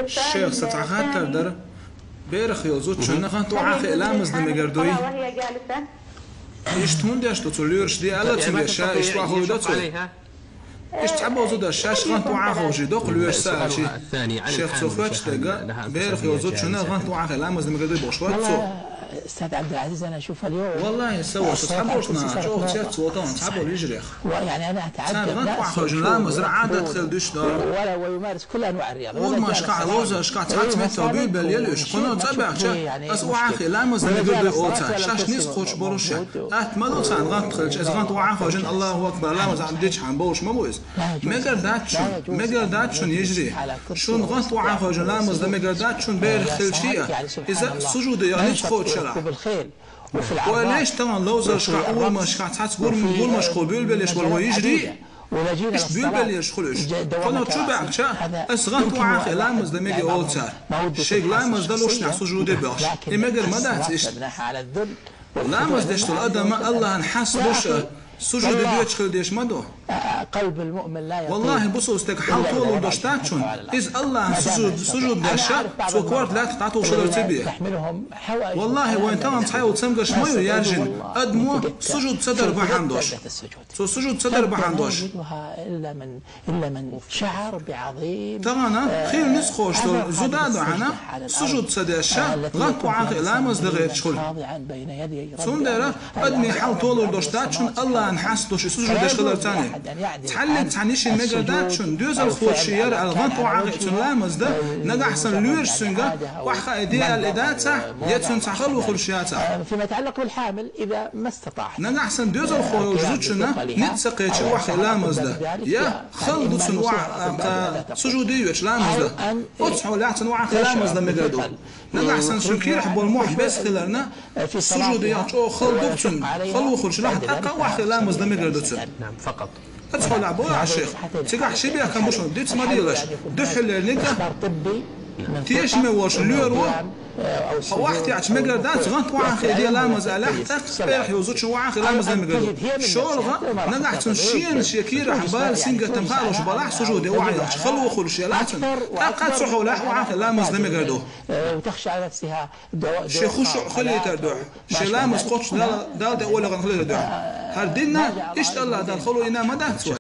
الشيخ ستعخات تردر بيرخ يوزوت شنو خان توعاخ إلامز دمجردوي وهي جالسة يشتون ديش تطليرش دي ألا تلي شا يشوا هو ده إيش تعبوا زود الشاش خان توعاخ وجي دوق ليش ساشي شيخ صوفيتش تلقى بيرخ يوزوت شنو خان توعاخ إلامز دمجردوي بوشوات صو استاذ عبد العزيز انا اشوف اليوم والله سوى تحبوشنا شوف شات صوتون تحبوا يجري يعني انا اتعجب ناس لا مزرعه دخل دش دار ولا ويمارس كل انواع الرياضه ولا ما شقع لوزا شقع تحت متى بيبل يلش قناه تبع اسوا اخي لا مزرعه قد اوتا شاش نيس خوش بروش ات ما دوت عن غان تخرج از غان توعا خوجن الله اكبر لا مزرعه ديش عن بوش ما بوز مقردات شون يجري شون غان توعا خوجن لا مزرعه مقردات شون بير خلشيه اذا سجود يعني خوش بالخيل وليش طبعا لوزا شقع اول ما شقع تحت قول مشغول بيلبلش ولا يجري ايش بيلبلش خلش فانا تشبع شا اسغنت وعاخ لا مزد ميجي اوتار شيء لا مزد لوش نحسو جودي باش يمجر ما دات ايش لا مزد اشتو الادم الله نحسبوش سجود بيوتش خلديش مدو قلب المؤمن لا يطيب والله بصوا استك حلطول ودشتاتشون إذ الله سجود داشا سو كوارت لا تتعطوا شلر تبيه والله وين تمام تحاول تسمقش مايو يارجن أدمو سجود صدر بحندوش سو سجود صدر بحندوش إلا من شعر بعظيم تمانا خير نسخوش زدادو عنا سجود صداشا غلطوا عاقل لا مزد غير شخل سندرة أدمي حلطول ودشتاتشون الله نحسدوش سجود داشخلر تاني تحلل تعنيش المجردات شون دوزل خوشيار الغنط وعاقتون لا مزدا نجح حسن لورش سنجا وحقا إدية الإداتا يتسن تحخل وخلشياتا فيما يتعلق بالحامل إذا ما استطاع نجح حسن دوزل خوشيات شنا نتسقيتش وحقا لا مزدا يا خل دوسن وع سجوديوش لا مزدا فتحوا لعتن وعقا لا مزدا مجردو نجح حسن شنكير حبوا الموح بس خلالنا سجوديات شو خل دوسن خل وخلش لا حقا وحقا لا مزدا مجردو نعم فقط ادخل عبوه على الشيخ تيجح شبيه كان بوش ديت ما ديلاش دحل نيكا تيش مواش لورو واحد يعش مقردات غنت وعاخي ديال لامز على حتى بيرح يوزوش وعاخي لامز مقردو شولغا نقعد تنشين شيكير حبال سينجا تمخالوش بلاح سجودي وعيش خلو خلش يلاحتن تاقات سحو لاح وعاخي لامز مقردو وتخشى على نفسها شيخوش خلي تردوح شي لامز قوتش دال ولا غنخلي تردوح هل دينا ايش الله دال خلو إنا ما دات